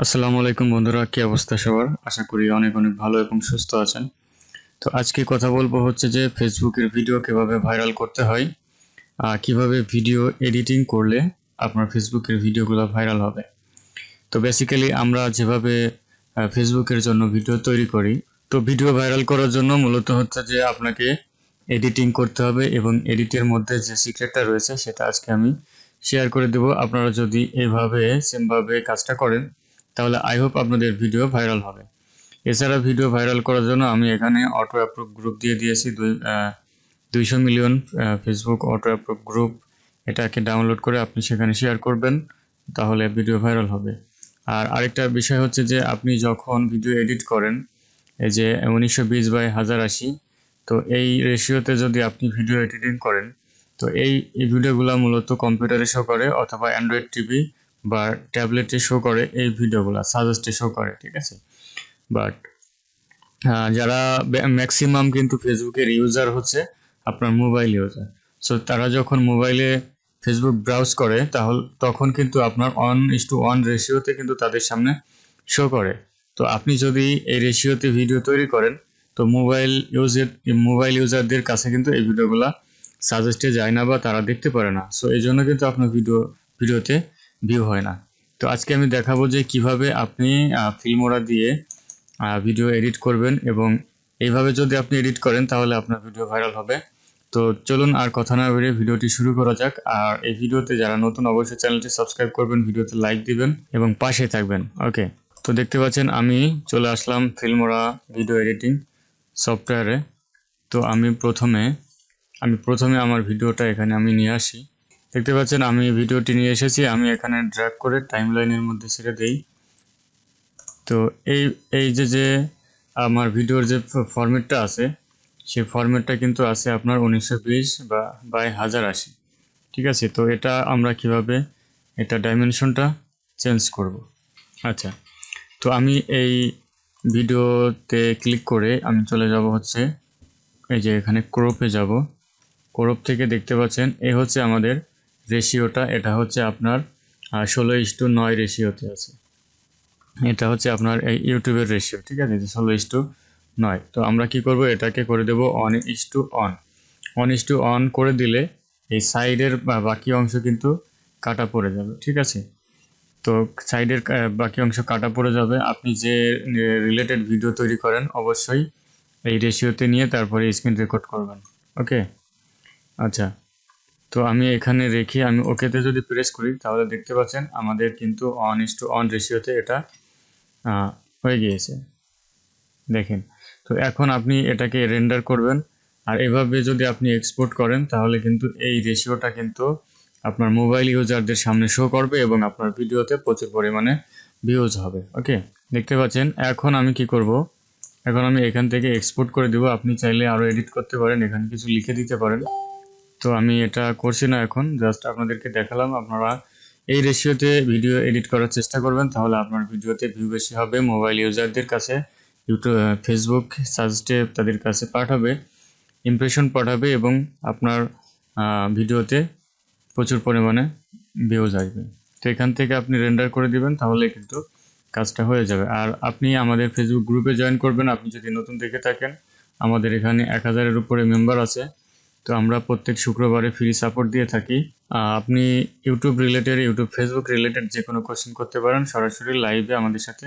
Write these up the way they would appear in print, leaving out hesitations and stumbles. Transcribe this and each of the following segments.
আসসালামু আলাইকুম বন্ধুরা, কি অবস্থা সবার? আশা করি অনেক অনেক ভালো এবং সুস্থ আছেন। তো আজকে কথা বলবো হচ্ছে যে ফেসবুকের ভিডিও কিভাবে ভাইরাল করতে হয়, কিভাবে ভিডিও এডিটিং করলে আপনার ফেসবুকের ভিডিওগুলো ভাইরাল হবে। তো বেসিক্যালি আমরা যেভাবে ফেসবুকের জন্য ভিডিও তৈরি করি, তো ভিডিও ভাইরাল করার জন্য মূলত হচ্ছে যে আপনাকে এডিটিং করতে হবে এবং এডিটের মধ্যে যে সিক্রেটটা রয়েছে সেটা আজকে আমি শেয়ার করে দেব। আপনারা যদি এইভাবে সেমভাবে কাজটা করেন তাহলে আই হোপ আপনাদের ভিডিও ভাইরাল হবে। এছাড়া ভিডিও ভাইরাল করার জন্য আমি এখানে অটো অ্যাপ্রুভ গ্রুপ দিয়ে দিয়েছি 200 million Facebook auto approve group. এটাকে ডাউনলোড করে আপনি সেখানে শেয়ার করবেন, তাহলে ভিডিও ভাইরাল হবে। আর আরেকটা বিষয় হচ্ছে যে আপনি যখন ভিডিও এডিট করেন, এই যে 1920/1080, তো এই রেশিওতে যদি আপনি ভিডিও এডিটিং করেন, তো এই ভিডিওগুলো মূলত কম্পিউটারে শো করে অথবা অ্যান্ড্রয়েড টিভি বা ট্যাবলেটে শো করে, এই ভিডিওগুলো সাজেস্টে শো করে, ঠিক আছে। বাট যারা ম্যাক্সিমাম কিন্তু ফেসবুকের ইউজার হচ্ছে আপনার মোবাইল ইউজার। সো তারা যখন মোবাইলে ফেসবুক ব্রাউজ করে তাহলে তখন কিন্তু আপনার 1:1 রেশিওতে কিন্তু তাদের সামনে শো করে। তো আপনি যদি এই রেশিওতে ভিডিও তৈরি করেন, তো মোবাইল ইউজারদের কাছে কিন্তু এই ভিডিওগুলো সাজেস্টে যায় না বা তারা দেখতে পারে না। সো এই জন্য কিন্তু আপনার ভিডিওতে ভিউ হয় না। তো আজকে আমি দেখাবো যে কিভাবে আপনি ফিল্মোরা দিয়ে ভিডিও এডিট করবেন, এবং এইভাবে যদি আপনি এডিট করেন তাহলে আপনার ভিডিও ভাইরাল হবে। তো চলুন আর কথা না বেরিয়ে ভিডিওটি শুরু করা যাক। আর এই ভিডিওতে যারা নতুন অবশ্যই চ্যানেলটি সাবস্ক্রাইব করবেন, ভিডিওতে লাইক দিবেন এবং পাশে থাকবেন। ওকে, তো দেখতে পাচ্ছেন আমি চলে আসলাম ফিল্মোরা ভিডিও এডিটিং সফটওয়্যারে। তো আমি প্রথমে আমার ভিডিওটা এখানে আমি নিয়ে আসি। দেখতে পাচ্ছেন আমি ভিডিওটি নিয়ে এসেছি, আমি এখানে ড্র্যাগ করে টাইমলাইনের মধ্যে ছেড়ে দেই। তো এই এই যে আমার ভিডিওর যে ফরম্যাটটা আছে, সেই ফরম্যাটটা কিন্তু আছে আপনার 1920/1080, ঠিক আছে। তো এটা আমরা কিভাবে এটা ডাইমেনশনটা চেঞ্জ করব। আচ্ছা, তো আমি এই ভিডিওতে ক্লিক করে আমি চলে যাব হচ্ছে এই যে এখানে ক্রপে যাব। ক্রপ থেকে দেখতে পাচ্ছেন এই হচ্ছে আমাদের রেশিওটা, এটা হচ্ছে আপনার 16:9 রেশিওতে আছে। এটা হচ্ছে আপনার এই ইউটিউবের রেশিও, ঠিক আছে, 16:9। তো আমরা কি করব, এটাকে করে দেব 1:1। 1:1 করে দিলে এই সাইডের বাকি অংশ কিন্তু কাটা পড়ে যাবে, ঠিক আছে। তো সাইডের বাকি অংশ কাটা পড়ে যাবে। আপনি যে রিলেটেড ভিডিও তৈরি করেন অবশ্যই এই রেশিওতে নিয়ে তারপরে স্ক্রিন রেকর্ড করবেন। ওকে, আচ্ছা। তো আমি এখানে রেখে আমি ওকেতে যদি প্রেস করি তাহলে দেখতে পাচ্ছেন আমাদের কিন্তু 1:1 রেশিওতে এটা হয়ে গিয়েছে, দেখেন। তো এখন আপনি এটাকে রেন্ডার করবেন, আর এভাবে যদি আপনি এক্সপোর্ট করেন তাহলে কিন্তু এই রেশিওটা কিন্তু আপনার মোবাইল ইউজারদের সামনে শো করবে এবং আপনার ভিডিওতে প্রচুর পরিমাণে ভিউজ হবে। ওকে, দেখতে পাচ্ছেন। এখন আমি কি করব, এখন আমি এখান থেকে এক্সপোর্ট করে দেব। আপনি চাইলে আরও এডিট করতে পারেন, এখানে কিছু লিখে দিতে পারেন। তো আমি এটা করছি না, এখন জাস্ট আপনাদেরকে দেখালাম। আপনারা এই রেশিওতে ভিডিও এডিট করার চেষ্টা করবেন, তাহলে আপনার ভিডিওতে ভিউ বেশি হবে, মোবাইল ইউজারদের কাছে ফেসবুক সাজেস্টে তাদের কাছে পাঠাবে, ইমপ্রেশন পাঠাবে এবং আপনার ভিডিওতে প্রচুর পরিমাণে ভিউজ আসবে। তো এখান থেকে আপনি রেন্ডার করে দিবেন, তাহলে কিন্তু কাজটা হয়ে যাবে। আর আপনি আমাদের ফেসবুক গ্রুপে জয়েন করবেন। আপনি যদি নতুন দেখে থাকেন, আমাদের এখানে 1000-এর উপরে মেম্বার আছে। তো আমরা প্রত্যেক শুক্রবারে ফ্রি সাপোর্ট দিয়ে থাকি। আপনি ফেসবুক রিলেটেড যে কোনো কোয়েশ্চেন করতে পারেন, সরাসরি লাইভে আমাদের সাথে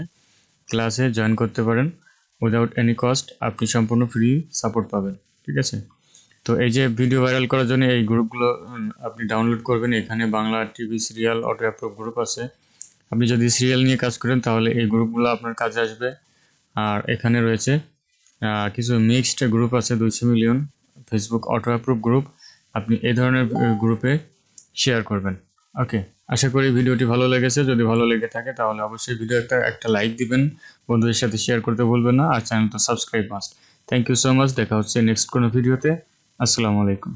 ক্লাসে জয়েন করতে পারেন। উইদাউট এনি কস্ট আপনি সম্পূর্ণ ফ্রি সাপোর্ট পাবেন, ঠিক আছে। তো এই যে ভিডিও ভাইরাল করার জন্য এই গ্রুপগুলো আপনি ডাউনলোড করবেন। এখানে Bangla TV serial auto approve group আছে। আপনি যদি সিরিয়াল নিয়ে কাজ করেন তাহলে এই গ্রুপগুলো আপনার কাজে আসবে। আর এখানে রয়েছে কিছু মিক্সড গ্রুপ আছে, 200 million Facebook auto approve group. আপনি এই ধরনের গ্রুপে শেয়ার করবেন। ওকে, আশা করি ভিডিওটি ভালো লেগেছে। যদি ভালো লেগে থাকে তাহলে অবশ্যই ভিডিওটা একটা লাইক দিবেন, বন্ধুদের সাথে শেয়ার করতে ভুলবেন না, আর চ্যানেলটা subscribe must. Thank you so much. দেখা হচ্ছে নেক্সট কোনো ভিডিওতে। আসসালামু আলাইকুম।